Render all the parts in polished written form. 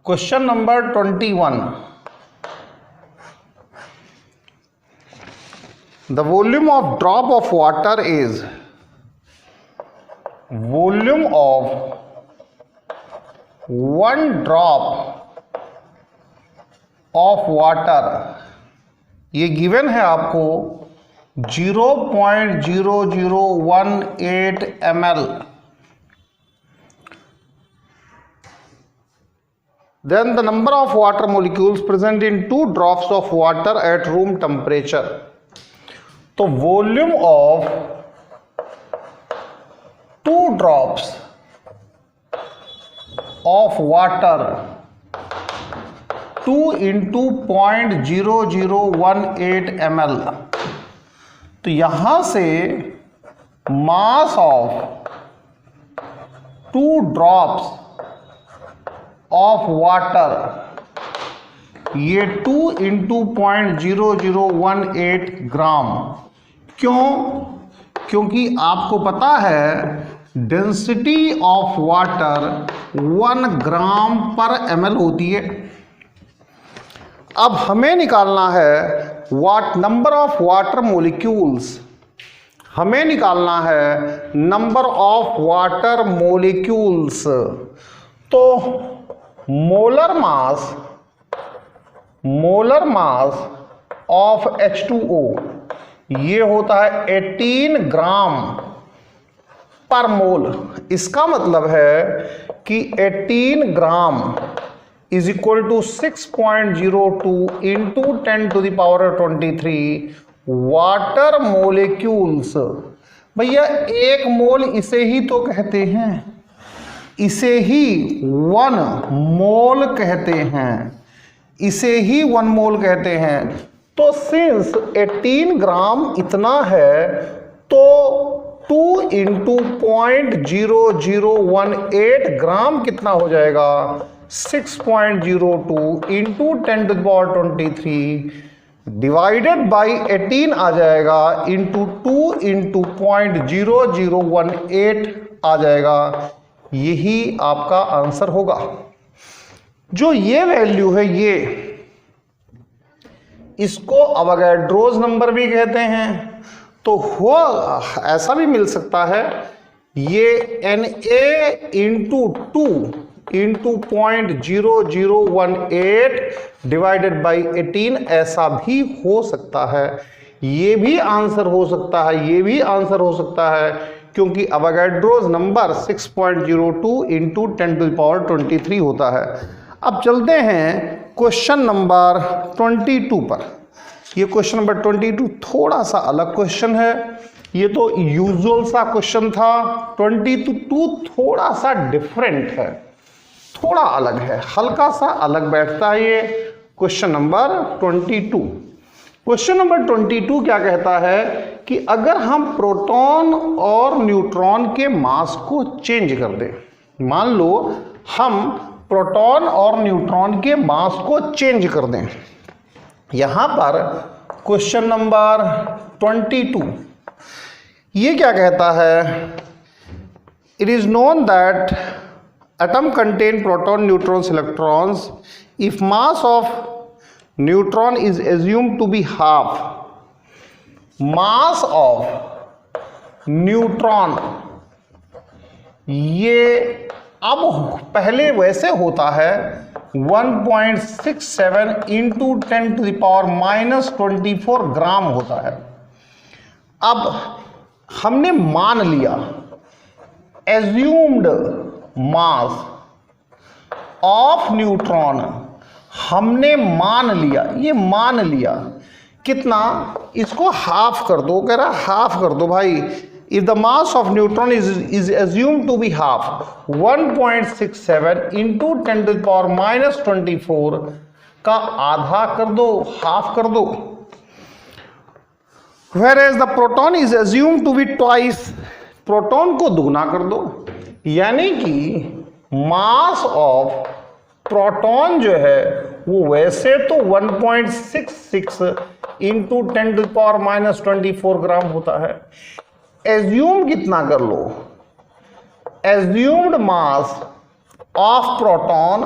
Question number 21. The volume of drop of water is volume of one drop of water. ये given है आपको 0.0018 ml. Then the number of water molecules present in 2 drops of water at room temperature. तो volume of 2 drops of water 2 into 0.0018 ml. तो यहां से mass of 2 drops of water, ये 2 into 0.0018 ग्राम. क्यों? क्योंकि आपको पता है डेंसिटी ऑफ वाटर 1 ग्राम पर ml होती है. अब हमें निकालना है नंबर ऑफ वाटर मोलिक्यूल्स. हमें निकालना है नंबर ऑफ वाटर मोलिक्यूल्स. तो मोलर मास ऑफ H2O ये होता है 18 ग्राम पर मोल. इसका मतलब है कि 18 gram is equal to 6.02 into 10⁻23 water molecules. भैया 1 मोल इसे ही तो कहते हैं, इसे ही 1 मोल कहते हैं, इसे ही 1 मोल कहते हैं. तो सिंस 18 ग्राम इतना है तो 2 into 0.0018 ग्राम कितना हो जाएगा? 6.02 इंटू 10⁻23 डिवाइडेड बाई 18 आ जाएगा इंटू 2 into 0.0018 आ जाएगा. यही आपका आंसर होगा. जो ये वैल्यू है ये, इसको अवोगाड्रोस नंबर भी कहते हैं. तो हो ऐसा भी मिल सकता है, ये Na into 2 into 0.0018 divided by 18 ऐसा भी हो सकता है. ये भी आंसर हो सकता है, ये भी आंसर हो सकता है, क्योंकि अवोगाड्रोस नंबर 6.02 इंटू 10⁻23 होता है. अब चलते हैं क्वेश्चन नंबर 22 पर. ये क्वेश्चन नंबर 22 थोड़ा सा अलग क्वेश्चन है. ये तो यूजुअल सा क्वेश्चन था. 22 थोड़ा सा डिफरेंट है, थोड़ा अलग है, हल्का सा अलग बैठता है ये क्वेश्चन नंबर 22. क्वेश्चन नंबर 22 क्या कहता है कि अगर हम प्रोटॉन और न्यूट्रॉन के मास को चेंज कर दें. मान लो हम प्रोटॉन और न्यूट्रॉन के मास को चेंज कर दें. यहां पर क्वेश्चन नंबर 22 ये क्या कहता है? It is known that atom contain proton neutrons electrons if mass of neutron is assumed to be half. Mass of neutron ये अब पहले वैसे होता है 1.67 इंटू 10⁻⁻24 ग्राम होता है. अब हमने मान लिया एज्यूम्ड मास ऑफ न्यूट्रॉन, हमने मान लिया, ये मान लिया कितना? इसको हाफ कर दो. कह रहा हाफ कर दो भाई. If the mass of neutron is assumed to be half, 1.67 into 10⁻⁻24 का आधा कर दो, हाफ कर दो. Whereas the proton is assumed to be twice, proton को दुगना कर दो. यानी कि मास ऑफ प्रोटॉन जो है वो वैसे तो 1.66 इंटू 10⁻⁻24 ग्राम होता है. एज्यूम कितना कर लो? एज्यूम्ड मास ऑफ प्रोटॉन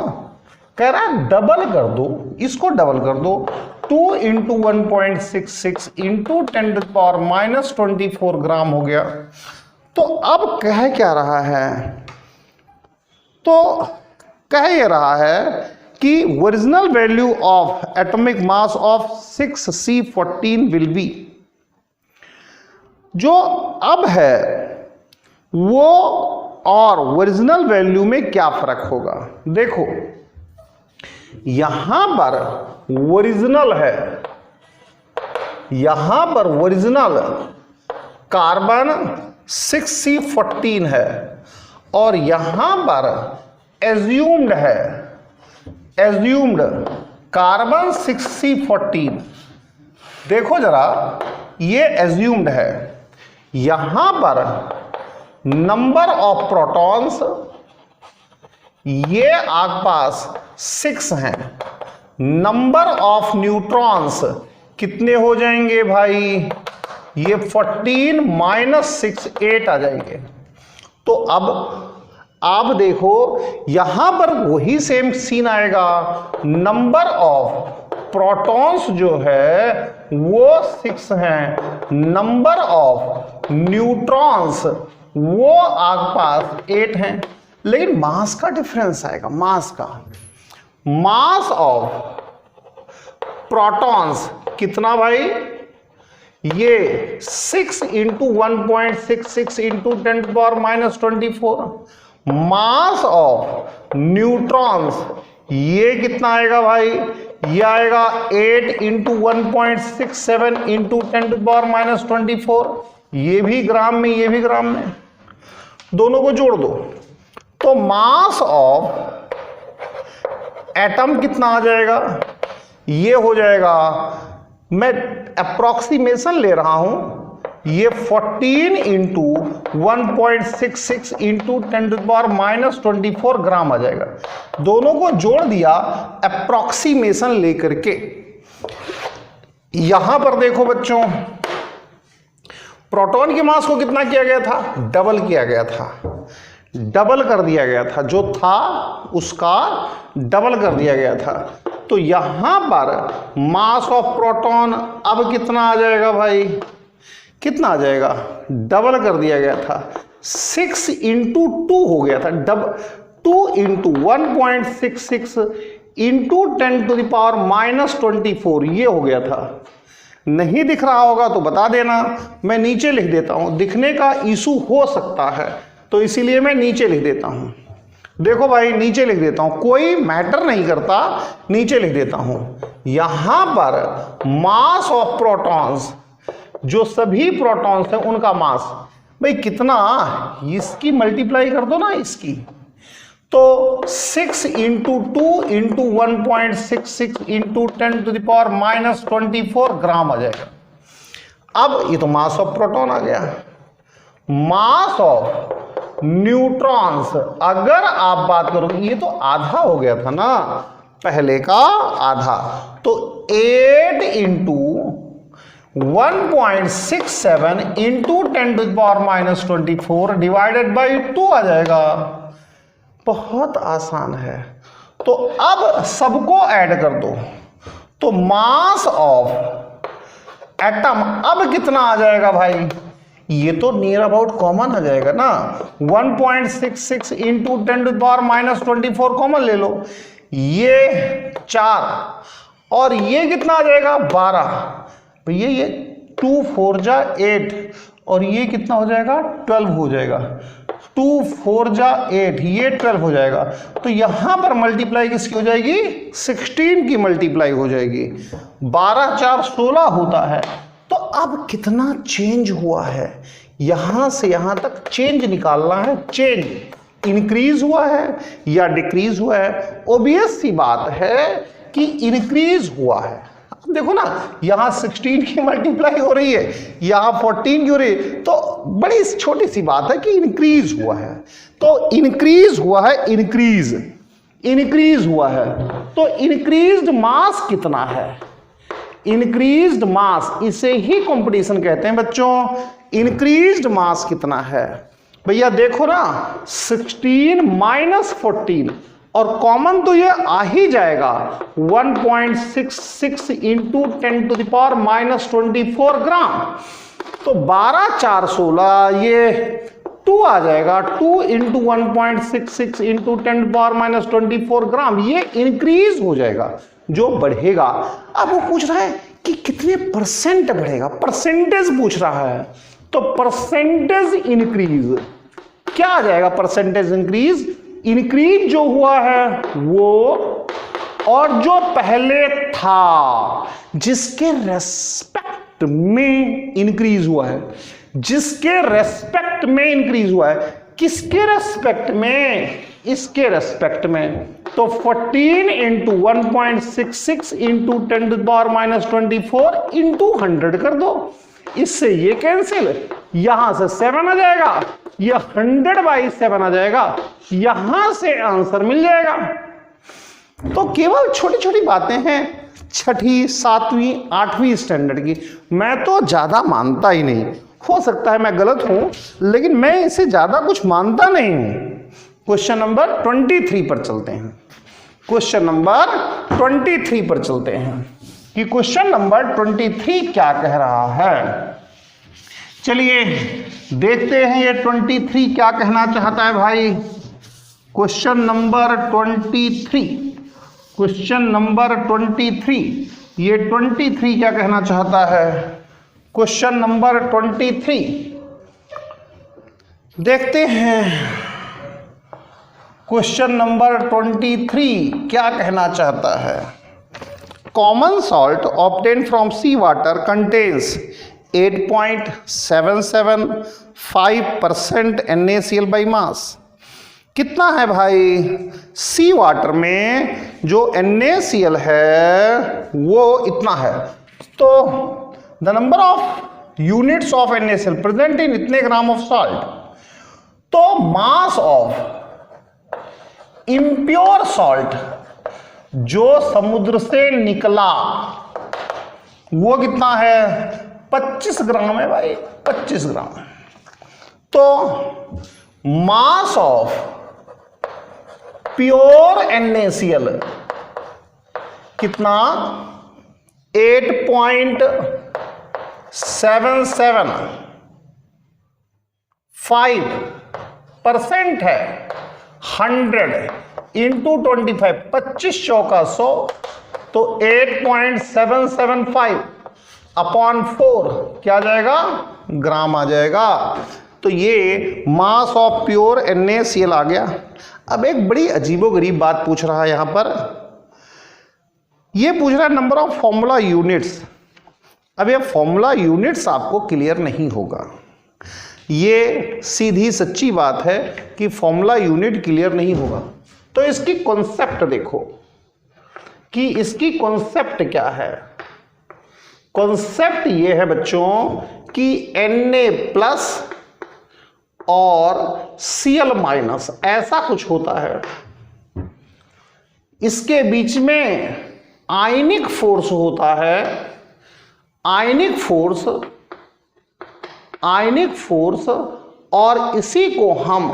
कह रहा है डबल कर दो, इसको डबल कर दो, 2 इंटू 1.66 इंटू 10⁻⁻24 ग्राम हो गया। तो अब कह क्या रहा है, तो कह ये रहा है कि original value of atomic mass of 6C14 will be, जो अब है वो और ओरिजिनल वैल्यू में क्या फर्क होगा। देखो यहां पर ओरिजिनल है, यहां पर ओरिजिनल कार्बन 6C14 है और यहां पर एज्यूम्ड है, एज्यूम्ड कार्बन 6C14। देखो जरा, ये एज्यूम्ड है, यहां पर नंबर ऑफ प्रोटॉन्स ये आपके पास 6 हैं, नंबर ऑफ न्यूट्रॉन्स कितने हो जाएंगे भाई, ये 14 माइनस 6 8 आ जाएंगे। तो अब आप देखो यहां पर वही सेम सीन आएगा, नंबर ऑफ प्रोटॉन्स जो है वो 6 हैं, नंबर ऑफ न्यूट्रॉन्स वो आपके पास 8 हैं, लेकिन मास का डिफरेंस आएगा, मास का, मास ऑफ प्रोटॉन्स कितना भाई, ये 6 into 1.66 into 10⁻⁻24, mass of neutrons ये कितना आएगा भाई, ये आएगा 8 इंटू 1.67 इंटू 10⁻⁻24, ये भी ग्राम में, ये भी ग्राम में, दोनों को जोड़ दो तो मास ऑफ एटम कितना आ जाएगा, ये हो जाएगा, मैं अप्रोक्सीमेशन ले रहा हूं, ये 14 इंटू 1.66 इंटू 10⁻⁻24 ग्राम आ जाएगा। दोनों को जोड़ दिया अप्रोक्सीमेशन लेकर के। यहां पर देखो बच्चों, प्रोटॉन के मास को कितना किया गया था, डबल किया गया था, डबल कर दिया गया था, जो था उसका डबल कर दिया गया था। तो यहां पर मास ऑफ प्रोटॉन अब कितना आ जाएगा भाई, कितना आ जाएगा, डबल कर दिया गया था, 6 इंटू 2 हो गया था, 2 इंटू 1.66 इंटू 10⁻⁻24 ये हो गया था। नहीं दिख रहा होगा तो बता देना, मैं नीचे लिख देता हूं, दिखने का इशू हो सकता है तो इसीलिए मैं नीचे लिख देता हूं। देखो भाई नीचे लिख देता हूं, कोई मैटर नहीं करता, नीचे लिख देता हूं। यहां पर मास ऑफ प्रोटॉन्स, जो सभी प्रोटॉन्स हैं उनका मास भाई कितना, इसकी मल्टीप्लाई कर दो ना इसकी, तो 6 इंटू 2 इंटू 1.66 इंटू 10⁻⁻24 ग्राम आ जाएगा। अब ये तो मास ऑफ प्रोटॉन आ गया। मास ऑफ न्यूट्रॉन्स अगर आप बात करोगे, ये तो आधा हो गया था ना पहले का आधा, तो 8 इंटू 1.67 इंटू 10⁻⁻24 डिवाइडेड बाई 2 आ जाएगा। बहुत आसान है। तो अब सबको ऐड कर दो तो मास ऑफ एटम अब कितना आ जाएगा भाई, ये तो नियर अबाउट कॉमन आ जाएगा ना, 1.66 इंटू 10⁻⁻24 कॉमन ले लो, ये 4 और ये कितना आ जाएगा 12, भैया ये 2 4 जा 8 और ये कितना हो जाएगा 12 हो जाएगा, 2 4 जा 8 ये 12 हो जाएगा। तो यहां पर मल्टीप्लाई किसकी हो जाएगी, 16 की मल्टीप्लाई हो जाएगी, 12 4 16 होता है। तो अब कितना चेंज हुआ है, यहां से यहां तक चेंज निकालना है, चेंज इंक्रीज हुआ है या डिक्रीज हुआ है। ऑब्वियस सी बात है कि इंक्रीज हुआ है। अब देखो ना, यहां 16 की मल्टीप्लाई हो रही है, यहां 14 की हो रही है, तो बड़ी छोटी सी बात है कि इंक्रीज हुआ है। तो इंक्रीज हुआ है, इंक्रीज हुआ है, तो इंक्रीज्ड मास कितना है, इंक्रीज्ड मास, इसे ही कंपटीशन कहते हैं बच्चों। इंक्रीज्ड मास कितना है भैया, देखो ना 16 माइनस 14 और कॉमन तो ये आ ही जाएगा 1.66 इंटू 10⁻⁻24 ग्राम। तो 12 4 16 ये 2 आ जाएगा, 2 इंटू 1.66 इंटू 10⁻⁻24 ग्राम, ये इंक्रीज हो जाएगा जो बढ़ेगा। अब वो पूछ रहा है कि कितने परसेंट बढ़ेगा, परसेंटेज पूछ रहा है, तो परसेंटेज इंक्रीज क्या आ जाएगा, परसेंटेज इंक्रीज, इंक्रीज जो हुआ है वो और जो पहले था जिसके रेस्पेक्ट में इंक्रीज हुआ है, जिसके रेस्पेक्ट में इंक्रीज हुआ है, किसके रेस्पेक्ट में, इसके रेस्पेक्ट में। तो 14 इंटू 1.66 इंटू 10⁻⁻24 इंटू 100 कर दो, इससे ये कैंसिल, यहां से 7 आ जाएगा, ये 100/7 आ जाएगा, यहां से आंसर मिल जाएगा। तो केवल छोटी छोटी बातें हैं 6ठी 7वीं 8वीं स्टैंडर्ड की, मैं तो ज्यादा मानता ही नहीं, हो सकता है मैं गलत हूं, लेकिन मैं इसे ज्यादा कुछ मानता नहीं हूं। क्वेश्चन नंबर 23 पर चलते हैं, क्वेश्चन नंबर 23 पर चलते हैं कि क्वेश्चन नंबर 23 क्या कह रहा है। चलिए देखते हैं ये 23 क्या कहना चाहता है भाई। क्वेश्चन नंबर 23, क्वेश्चन नंबर 23, ये 23 क्या कहना चाहता है। क्वेश्चन नंबर 23 देखते हैं, क्वेश्चन नंबर 23 क्या कहना चाहता है। Common salt obtained from sea water contains 8.775% NaCl by mass. कितना है भाई, सी वाटर में जो NaCl है वो इतना है, तो the number of units of NaCl present in इतने ग्राम ऑफ सॉल्ट, तो मास ऑफ इम्प्योर सॉल्ट जो समुद्र से निकला वो कितना है, 25 ग्राम है भाई, 25 ग्राम। तो मास ऑफ प्योर NaCl कितना, 8.775% है। 100 इंटू 25, 25 चौका 100, तो 8.775 अपॉन 4 क्या आ जाएगा, ग्राम आ जाएगा। तो ये मास ऑफ प्योर NaCl आ गया। अब एक बड़ी अजीबोगरीब बात पूछ रहा है यहां पर, ये पूछ रहा है नंबर ऑफ फॉर्मूला यूनिट्स। अब ये फॉर्मूला यूनिट्स आपको क्लियर नहीं होगा, ये सीधी सच्ची बात है कि फॉर्मूला यूनिट क्लियर नहीं होगा। तो इसकी कॉन्सेप्ट देखो कि इसकी कॉन्सेप्ट क्या है। कॉन्सेप्ट ये है बच्चों कि Na+ और Cl- ऐसा कुछ होता है, इसके बीच में आयनिक फोर्स होता है, आयनिक फोर्स, और इसी को हम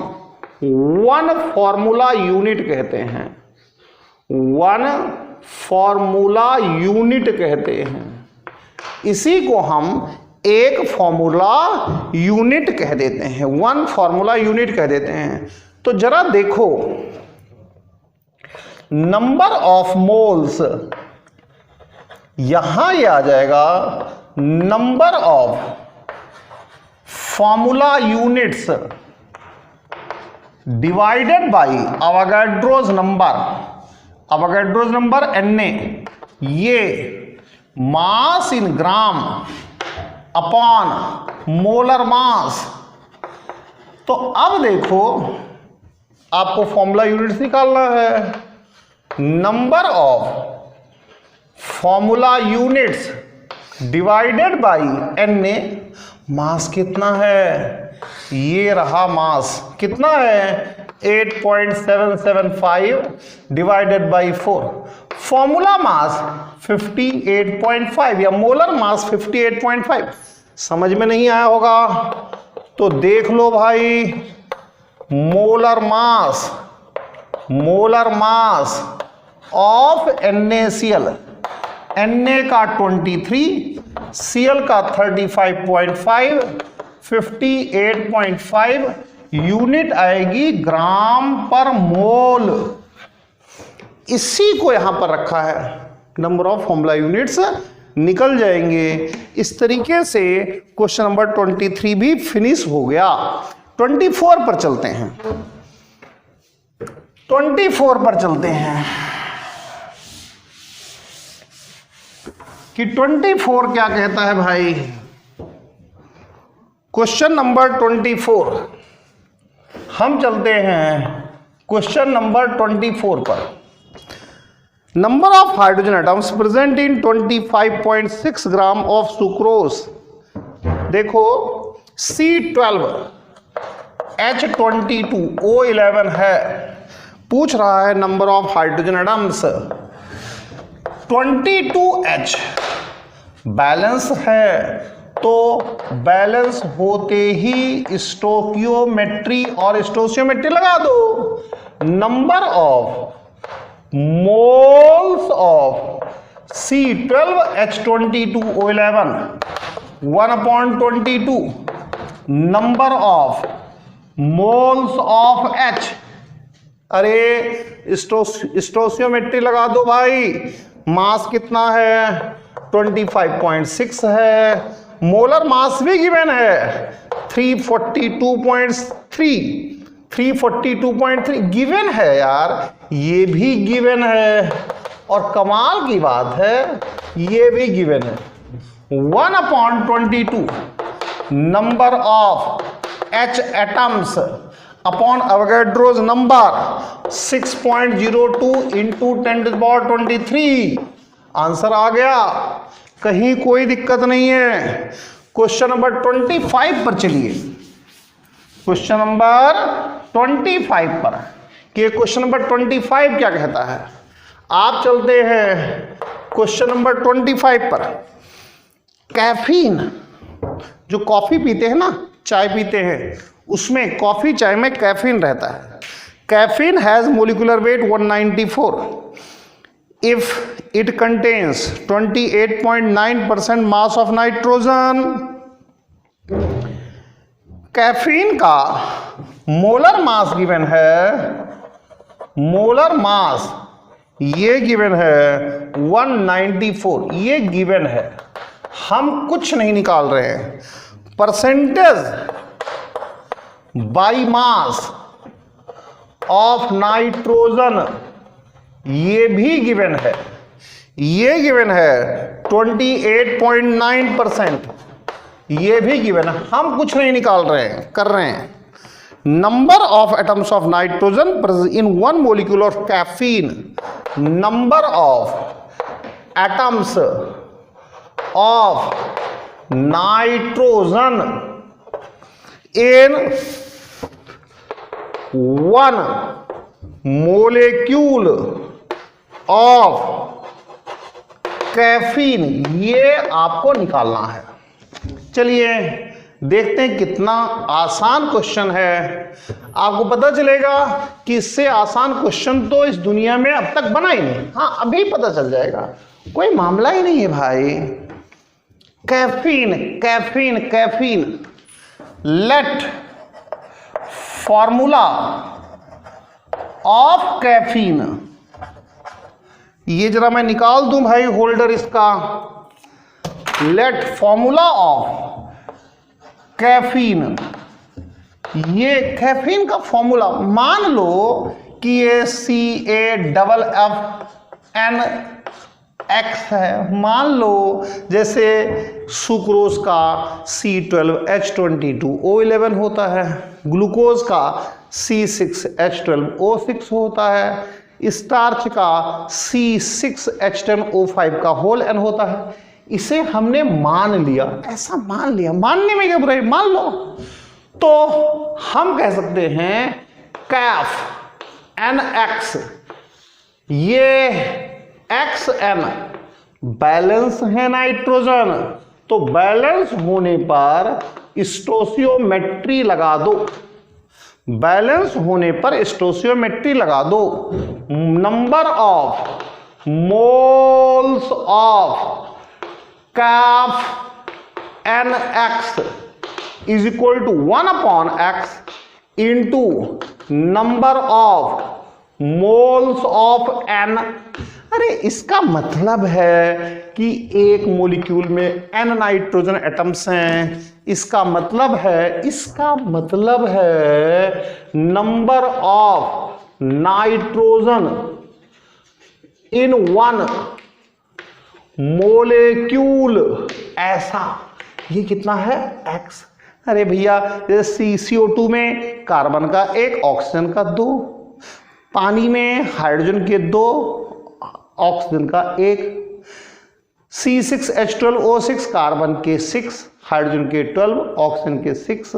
1 फॉर्मूला यूनिट कहते हैं, 1 फॉर्मूला यूनिट कहते हैं। इसी को हम एक फॉर्मूला यूनिट कह देते हैं, 1 फॉर्मूला यूनिट कह देते हैं। तो जरा देखो, नंबर ऑफ मोल्स, यहां ये आ जाएगा number of formula units divided by Avogadro's number Na, ये मास in gram upon molar mass. तो अब देखो आपको फॉर्मूला यूनिट्स निकालना है, number of formula units divided by Na, मास कितना है, ये रहा मास कितना है 8.775 डिवाइडेड बाई 4, फॉर्मूला मास 58.5 या मोलर मास 58.5। समझ में नहीं आया होगा तो देख लो भाई, molar molar mass of NaCl, Na का 23, Cl का 35.5, 58.5 यूनिट आएगी ग्राम पर मोल। इसी को यहां पर रखा है, नंबर ऑफ फॉर्मूला यूनिट्स निकल जाएंगे। इस तरीके से क्वेश्चन नंबर 23 भी फिनिश हो गया। 24 पर चलते हैं, 24 पर चलते हैं कि 24 क्या कहता है भाई। क्वेश्चन नंबर 24, हम चलते हैं क्वेश्चन नंबर 24 पर। Number of hydrogen atoms present in 25.6 gram of sucrose. देखो C12 H22 O11 है, पूछ रहा है number of hydrogen atoms 22H, balance है तो बैलेंस होते ही स्टोकियोमेट्री और स्टोशियोमेट्री लगा दो। Number of moles of C12H22O11 1/22, number of moles of H, अरे स्टोशियोमेट्री लगा दो भाई। मास कितना है 25.6 है, मोलर मास भी गिवन है 342.3 गिवन है यार, ये भी गिवन है और कमाल की बात है ये भी गिवन है। 1/22 number of H atoms upon Avogadro's number 6.02 into 10⁻23। Answer आ गया, कहीं कोई दिक्कत नहीं है। क्वेश्चन नंबर 25 पर चलिए, क्वेश्चन नंबर 25 पर कि क्वेश्चन नंबर 25 क्या कहता है। आप चलते हैं क्वेश्चन नंबर 25 पर। कैफीन, जो कॉफी पीते हैं ना, चाय पीते हैं, उसमें कॉफी चाय में कैफीन रहता है। Caffeine has molecular weight 194 if it contains 28.9% mass of nitrogen. Caffeine का मोलर मास गिवन है, मोलर मास ये गिवन है 194, ये गिवन है, हम कुछ नहीं निकाल रहे हैं। Percentage by mass of nitrogen ये भी गिवन है, ये गिवन है 28.9%, ये भी गिवन है, हम कुछ नहीं निकाल रहे हैं, कर रहे हैं। Number of atoms of nitrogen in one molecule of caffeine, number of atoms of nitrogen in one molecule of caffeine, ये आपको निकालना है। चलिए देखते हैं कितना आसान क्वेश्चन है। आपको पता चलेगा कि इससे आसान क्वेश्चन तो इस दुनिया में अब तक बना ही नहीं। हाँ, अभी पता चल जाएगा, कोई मामला ही नहीं है भाई। Caffeine caffeine caffeine, let formula of caffeine, ये जरा मैं निकाल दूं भाई होल्डर इसका। लेट फॉर्मूला ऑफ कैफीन, ये कैफीन का फॉर्मूला मान लो कि ये CAFFNX है। मान लो जैसे सुक्रोज का C12H22O11 होता है, ग्लूकोज का C6H12O6 होता है, स्टार्च का C6H10O5 का होल N होता है। इसे हमने मान लिया, ऐसा मान लिया, मानने में क्या बुराई, मान लो। तो हम कह सकते हैं CAFNX, ये XN बैलेंस है नाइट्रोजन, तो बैलेंस होने पर स्टोशियोमेट्री लगा दो। बैलेंस होने पर स्टोशियोमेट्री लगा दो। Number of moles of caff NX is equal to 1/x into number of moles of N। अरे इसका मतलब है कि एक मॉलिक्यूल में n नाइट्रोजन एटम्स हैं। इसका मतलब है number of nitrogen in one molecule, ऐसा ये कितना है x। अरे भैया जैसे CO2 में कार्बन का 1 ऑक्सीजन का 2, पानी में हाइड्रोजन के 2 ऑक्सीजन का 1, C6H12O6 कार्बन के 6, हाइड्रोजन के 12, ऑक्सीजन के 6।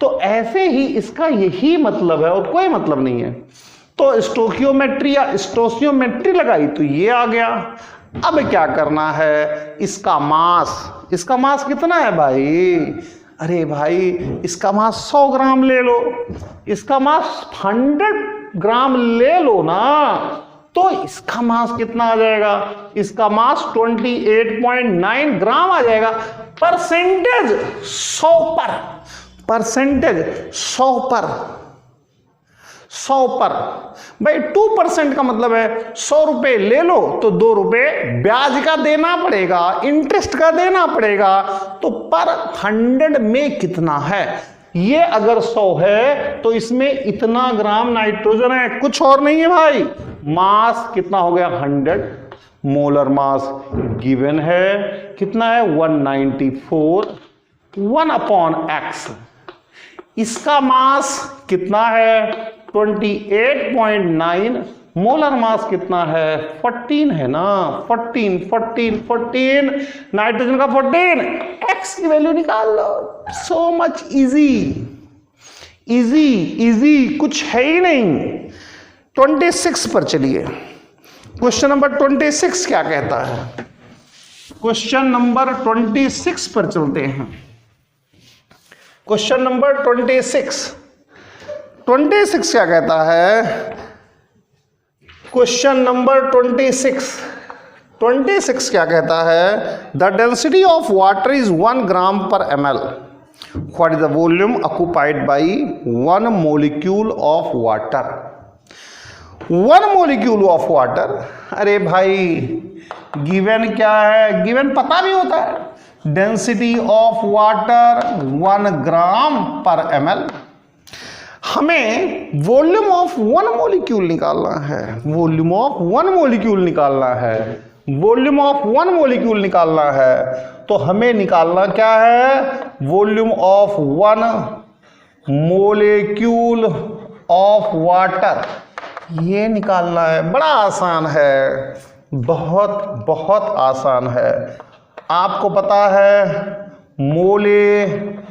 तो ऐसे ही इसका यही मतलब है और कोई मतलब नहीं है। तो स्टोकियोमेट्री या स्टोशियोमेट्री लगाई तो ये आ गया। अब क्या करना है, इसका मास कितना है भाई। अरे भाई इसका मास 100 ग्राम ले लो, इसका मास 100 ग्राम ले लो ना, तो इसका मास कितना आ जाएगा, इसका मास 28.9 ग्राम आ जाएगा। परसेंटेज 100 पर भाई 2% का मतलब है 100 रुपए ले लो तो 2 रुपए ब्याज का देना पड़ेगा, इंटरेस्ट का देना पड़ेगा। तो पर 100 में कितना है, ये अगर 100 है तो इसमें इतना ग्राम नाइट्रोजन है, कुछ और नहीं है भाई। मास कितना हो गया 100, मोलर मास गिवन है कितना है 194, 1/x। इसका मास कितना है 28.9, मोलर मास कितना है 14 है ना, 14 नाइट्रोजन का 14, x की वैल्यू निकाल लो। सो मच इजी, कुछ है ही नहीं। 26 पर चलिए, क्वेश्चन नंबर 26 क्या कहता है। क्वेश्चन नंबर 26 पर चलते हैं। क्वेश्चन नंबर 26 क्या कहता है। क्वेश्चन नंबर 26 क्या कहता है, the density of water is 1 ग्राम पर ml। What is the volume occupied by 1 molecule of water. 1 molecule of water, अरे भाई गिवन क्या है, गिवन पता भी होता है। डेंसिटी ऑफ वाटर 1 ग्राम पर ml। हमें वॉल्यूम ऑफ 1 मोलिक्यूल निकालना है, वॉल्यूम ऑफ 1 मोलिक्यूल निकालना है। तो हमें निकालना क्या है, volume of 1 molecule of water, ये निकालना है। बड़ा आसान है, बहुत आसान है। आपको पता है मोलिक्यूलर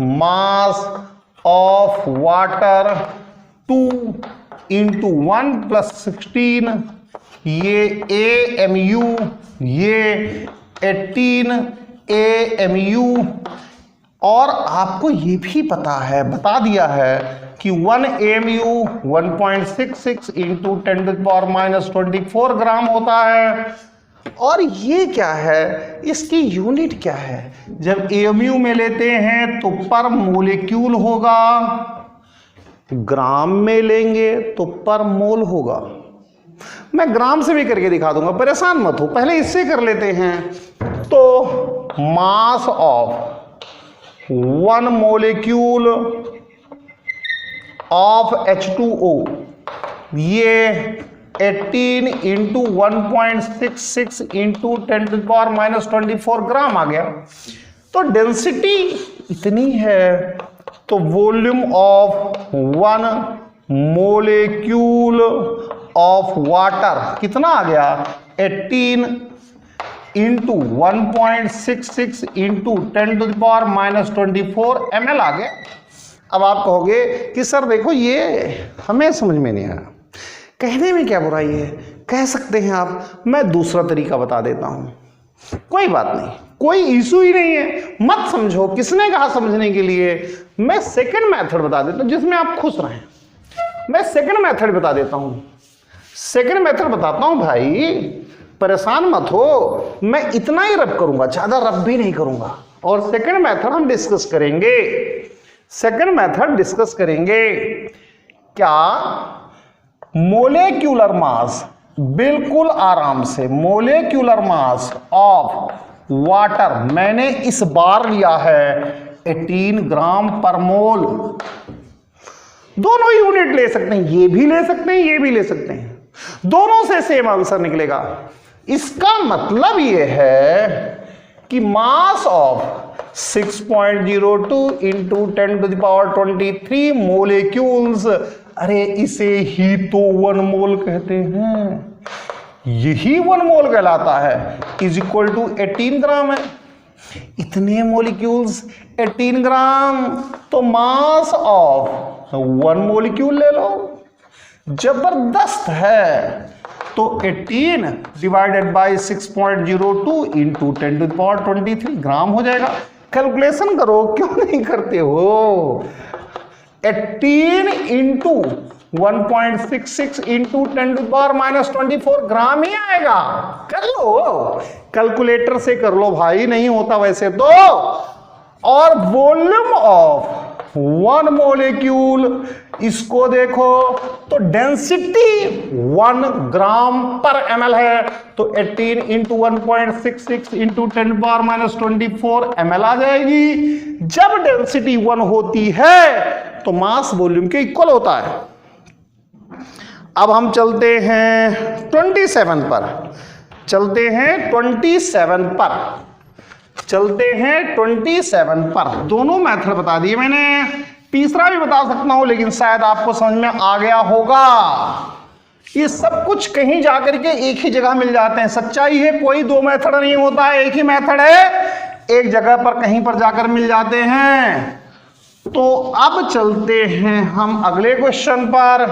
मास ऑफ वाटर 2 × 1 + 16, ये AMU, ये 18 AMU। और आपको ये भी पता है, बता दिया है कि 1 AMU 1.66 × 10⁻⁻24 ग्राम होता है। और ये क्या है, इसकी यूनिट क्या है। जब AMU में लेते हैं तो पर मोलिक्यूल होगा, ग्राम में लेंगे तो पर मोल होगा। मैं ग्राम से भी करके दिखा दूंगा, परेशान मत हो, पहले इससे कर लेते हैं। तो mass of 1 molecule of H2O, ये 18 × 1.66 × 10⁻⁻24 ग्राम आ गया। तो डेंसिटी इतनी है, तो volume of 1 molecule of water कितना आ गया 18 × 1.66 × 10⁻⁻24 ml आ गया। अब आप कहोगे कि सर देखो ये हमें समझ में नहीं आया, कहने में क्या बुराई है, कह सकते हैं आप। मैं दूसरा तरीका बता देता हूं। कोई बात नहीं, कोई इशू ही नहीं है, मत समझो। किसने कहा समझने के लिए? मैं सेकंड मेथड बता देता हूं जिसमें आप खुश रहें। मैं सेकंड मेथड बता देता हूं, सेकंड मेथड बताता हूं भाई, परेशान मत हो। मैं इतना ही रब करूंगा, ज्यादा रब भी नहीं करूंगा। और सेकंड मेथड हम डिस्कस करेंगे, सेकंड मेथड डिस्कस करेंगे। क्या मोलेक्यूलर मास, बिल्कुल आराम से, मोलेक्यूलर मास ऑफ वाटर, मैंने इस बार लिया है 18 ग्राम पर मोल। दोनों यूनिट ले सकते हैं, ये भी ले सकते हैं, ये भी ले सकते हैं, दोनों से सेम आंसर निकलेगा। इसका मतलब ये है कि मास ऑफ 6.02 इंटू 10⁻23 मोलेक्यूल्स, अरे इसे ही तो 1 मोल कहते हैं, यही 1 मोल कहलाता है, इज इक्वल टू 18 ग्राम है। इतने मोलिक्यूल्स 18 ग्राम, तो मास ऑफ 1 मोलिक्यूल ले लो, जबरदस्त है। तो 18 डिवाइडेड बाई 6.02 इंटू 10⁻23 ग्राम हो जाएगा। कैलकुलेशन करो, क्यों नहीं करते हो? 18 इंटू 1.66 इंटू 10⁻24 ग्राम ही आएगा। कर लो, कैलकुलेटर से कर लो भाई, नहीं होता वैसे तो। और वॉल्यूम ऑफ 1 मोलेक्यूल, इसको देखो तो डेंसिटी 1 ग्राम पर ml है, तो 18 इंटू 1.66 इंटू 10⁻24 ml आ जाएगी। जब डेंसिटी 1 होती है तो मास वॉल्यूम के इक्वल होता है। अब हम चलते हैं 27 पर, चलते हैं 27 पर, चलते हैं 27 पर। दोनों मेथड बता दिए मैंने, तीसरा भी बता सकता हूं, लेकिन शायद आपको समझ में आ गया होगा। ये सब कुछ कहीं जाकर के एक ही जगह मिल जाते हैं। सच्चाई है, कोई 2 मेथड नहीं होता है, एक ही मेथड है, एक जगह पर कहीं पर जाकर मिल जाते हैं। तो अब चलते हैं हम अगले क्वेश्चन पर।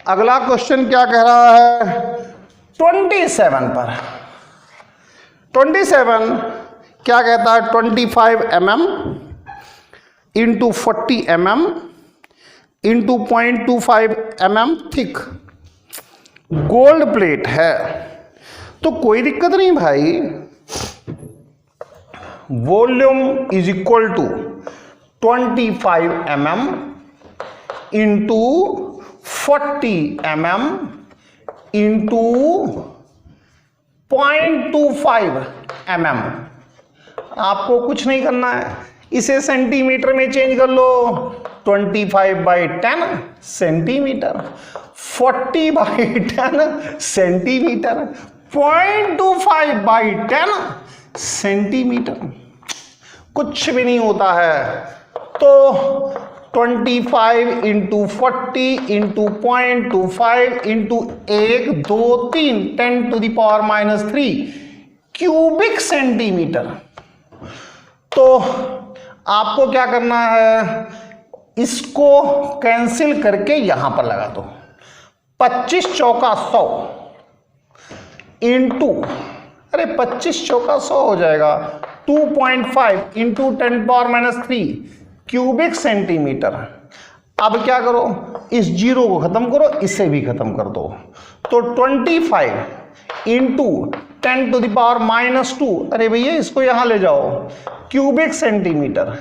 अगला क्वेश्चन क्या कह रहा है? 27 पर। 27 क्या कहता है? 25 mm into 40 mm into 0.25 mm thick gold plate है। तो कोई दिक्कत नहीं भाई, volume is equal to 25 mm into 40 mm into 0.25 mm। आपको कुछ नहीं करना है, इसे सेंटीमीटर में चेंज कर लो। 25/10 सेंटीमीटर, 40/10 सेंटीमीटर, 0.25/10 सेंटीमीटर, कुछ भी नहीं होता है। तो 25 into 40 into 0.25 into 1 2 3 10⁻³ cubic centimetre. तो आपको क्या करना है, इसको कैंसिल करके यहां पर लगा दो। 25 चौका 100 इंटू, अरे 25 चौका 100 हो जाएगा, 2.5 इंटू 10⁻³ क्यूबिक सेंटीमीटर। अब क्या करो, इस जीरो को खत्म करो, इसे भी खत्म कर दो। तो 25 इंटू 10⁻², अरे भैया इसको यहां ले जाओ, क्यूबिक सेंटीमीटर,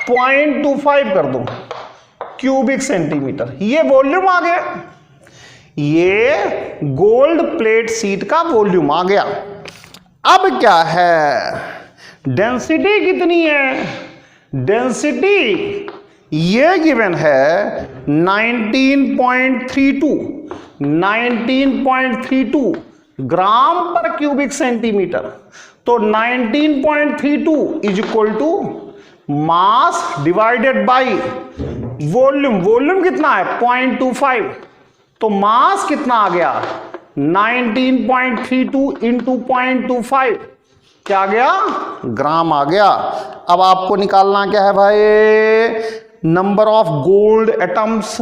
0.25 कर दो क्यूबिक सेंटीमीटर। ये वॉल्यूम आ गया, ये गोल्ड प्लेट शीट का वॉल्यूम आ गया। अब क्या है, डेंसिटी कितनी है? डेंसिटी ये गिवन है 19.32 ग्राम पर क्यूबिक सेंटीमीटर। तो 19.32 is equal to mass divided by volume. Volume कितना है? 0.25। तो मास कितना आ गया? 19.32 इंटू 0.25 क्या आ गया? ग्राम आ गया। अब आपको निकालना क्या है भाई? Number of gold atoms.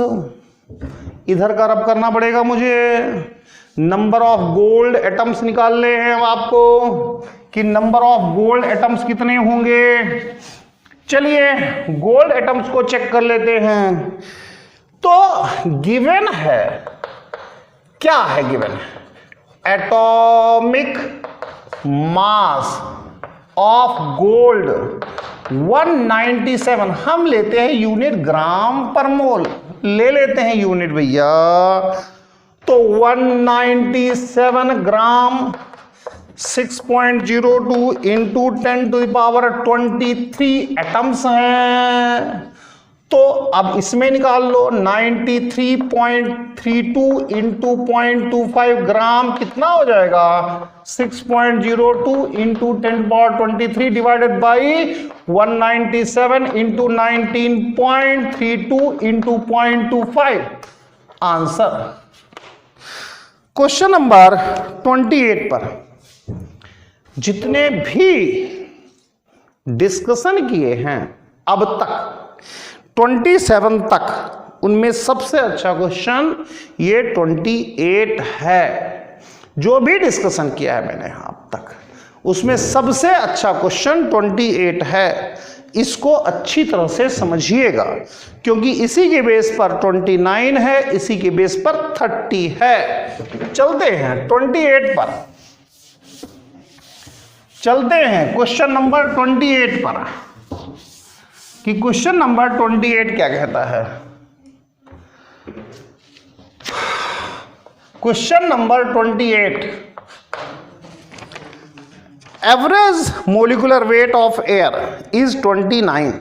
इधर का रब करना पड़ेगा मुझे। नंबर ऑफ गोल्ड एटम्स निकालने हैं अब आपको कि नंबर ऑफ गोल्ड एटम्स कितने होंगे। चलिए गोल्ड एटम्स को चेक कर लेते हैं। तो गिवन है, क्या है given? Atomic mass of gold 197, हम लेते हैं यूनिट ग्राम पर मोल, ले लेते हैं यूनिट भैया। तो 197 ग्राम 6.02 इंटू 10⁻23 एटम्स हैं। तो अब इसमें निकाल लो 93.32 इंटू 0.25 ग्राम कितना हो जाएगा 6.02 into 10⁻23 divided by 197 into 19.32 into 0.25 answer. Question number 28 पर जितने भी डिस्कशन किए हैं अब तक 27 तक, उनमें सबसे अच्छा क्वेश्चन ये 28 है। जो भी डिस्कशन किया है मैंने अब तक उसमें सबसे अच्छा क्वेश्चन 28 है। इसको अच्छी तरह से समझिएगा क्योंकि इसी के बेस पर 29 है, इसी के बेस पर 30 है। चलते हैं 28 पर, चलते हैं क्वेश्चन नंबर 28 पर कि क्वेश्चन नंबर 28 क्या कहता है। Question number 28, average molecular weight of air is 29।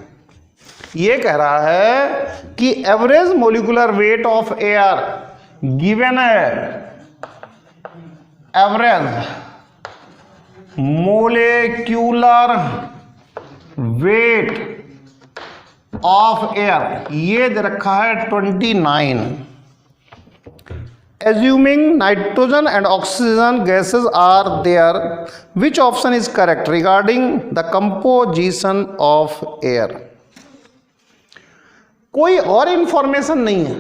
ये कह रहा है कि average molecular weight of air given है, average molecular weight of air ये दे रखा है 29। Assuming nitrogen and oxygen gases are there, which option is correct regarding the composition of air. कोई और इंफॉर्मेशन नहीं है,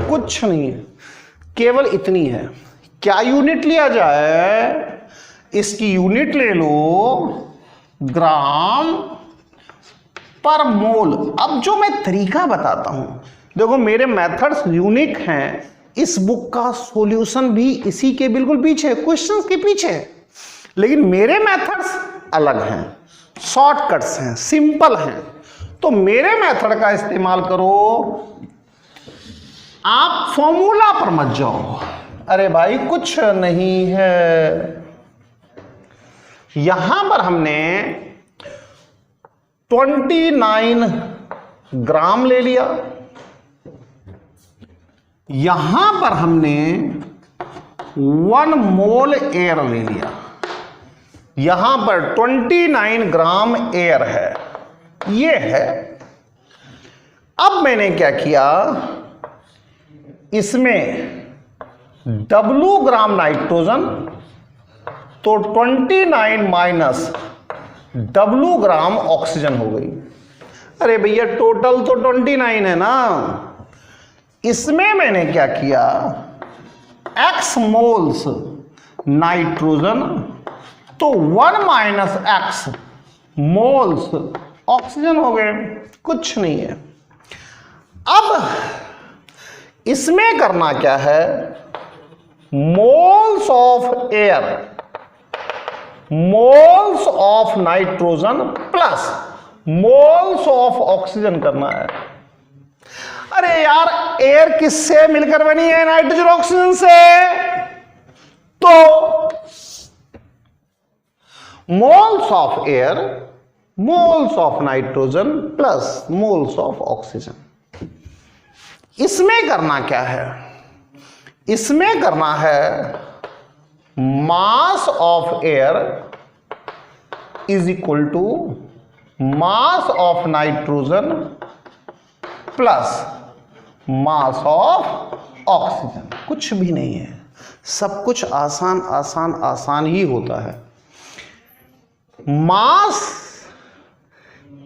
कुछ नहीं है, केवल इतनी है। क्या यूनिट लिया जाए? इसकी यूनिट ले लो ग्राम पर मोल। अब जो मैं तरीका बताता हूं, देखो मेरे मेथड्स यूनिक हैं। इस बुक का सॉल्यूशन भी इसी के बिल्कुल पीछे, क्वेश्चंस के पीछे, लेकिन मेरे मेथड्स अलग हैं, शॉर्टकट्स हैं, सिंपल हैं। तो मेरे मेथड का इस्तेमाल करो, आप फॉर्मूला पर मत जाओ। अरे भाई कुछ नहीं है, यहां पर हमने 29 ग्राम ले लिया, यहां पर हमने 1 मोल एयर ले लिया, यहां पर 29 ग्राम एयर है, ये है। अब मैंने क्या किया, इसमें W ग्राम नाइट्रोजन, तो 29 माइनस W ग्राम ऑक्सीजन हो गई। अरे भैया टोटल तो 29 है ना। इसमें मैंने क्या किया, X मोल्स नाइट्रोजन, तो 1 माइनस X मोल्स ऑक्सीजन हो गए, कुछ नहीं है। अब इसमें करना क्या है, moles of air, moles of nitrogen plus moles of oxygen करना है। अरे यार एयर किससे मिलकर बनी है? नाइट्रोजन ऑक्सीजन से। तो moles of air, moles of nitrogen plus moles of oxygen. इसमें करना क्या है, इसमें करना है mass of air is equal to mass of nitrogen plus mass of oxygen. कुछ भी नहीं है, सब कुछ आसान आसान आसान ही होता है। मास,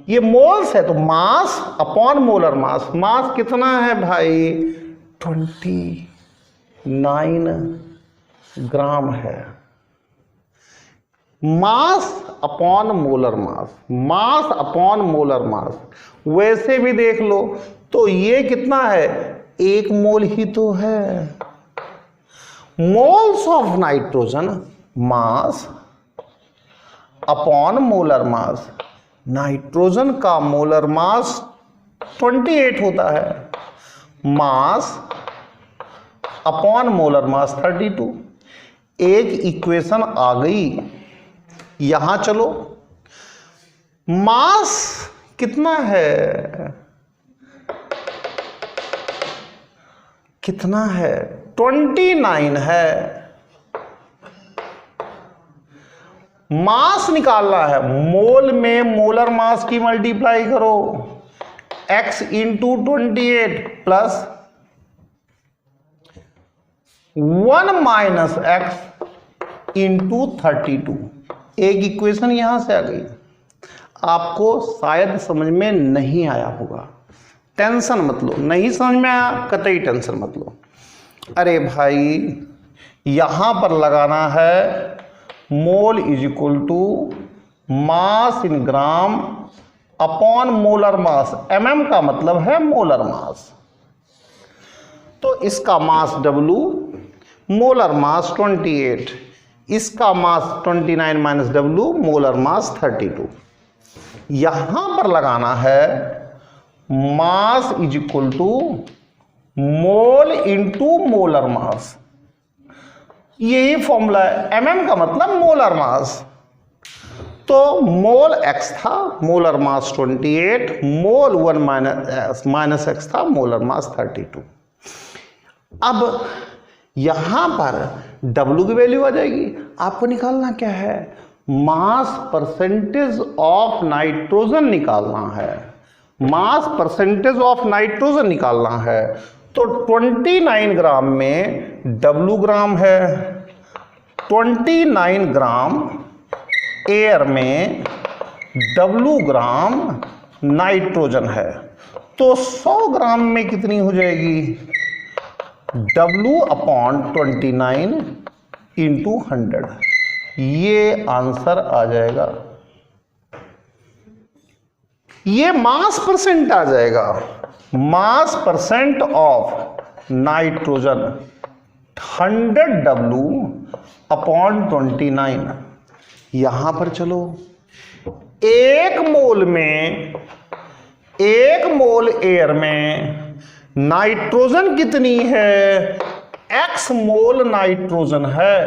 ये मोल्स है तो मास अपॉन मोलर मास। मास कितना है भाई? 29 ग्राम है। मास अपॉन मोलर मास, मास अपॉन मोलर मास वैसे भी देख लो तो ये कितना है, 1 मोल ही तो है। Moles of nitrogen, mass upon molar mass, nitrogen का मोलर मास 28 होता है, मास अपॉन मोलर मास 32। एक इक्वेशन आ गई। यहां चलो, मास कितना है, कितना है, 29 है। मास निकालना है, मोल में मोलर मास की मल्टीप्लाई करो, x into 28 plus 1 minus x into 32। एक इक्वेशन यहां से आ गई। आपको शायद समझ में नहीं आया होगा, टेंशन मत लो। नहीं समझ में आया, कतई टेंशन मत लो। अरे भाई यहां पर लगाना है mole is equal to mass in gram upon molar mass. mm का मतलब है मोलर मास, तो इसका मास W, मोलर मास 28, इसका mass 29 minus W, molar mass 32। यहां पर लगाना है mass is equal to mole into molar mass. यही फॉर्मूला है, mm का मतलब मोलर मास। तो मोल x था, molar mass 28, mole 1 minus x था, मोलर मास 32। अब यहां पर W की वैल्यू आ जाएगी। आपको निकालना क्या है, मास परसेंटेज ऑफ नाइट्रोजन निकालना है, मास परसेंटेज ऑफ नाइट्रोजन निकालना है। तो 29 ग्राम में W ग्राम है, 29 ग्राम एयर में W ग्राम नाइट्रोजन है। तो 100 ग्राम में कितनी हो जाएगी, W अपॉन 29 इंटू 100। ये आंसर आ जाएगा, ये मास परसेंट आ जाएगा। मास percent of nitrogen 100 W upon 29। यहां पर चलो, एक मोल में, एक मोल एयर में नाइट्रोजन कितनी है, x मोल नाइट्रोजन है।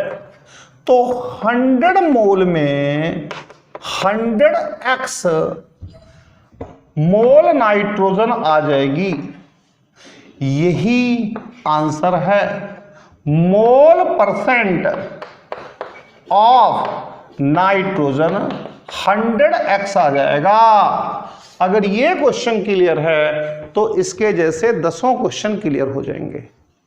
तो 100 मोल में 100x मोल नाइट्रोजन आ जाएगी। यही आंसर है। मोल परसेंट ऑफ नाइट्रोजन 100x आ जाएगा। अगर ये क्वेश्चन क्लियर है तो इसके जैसे 10 क्वेश्चन क्लियर हो जाएंगे।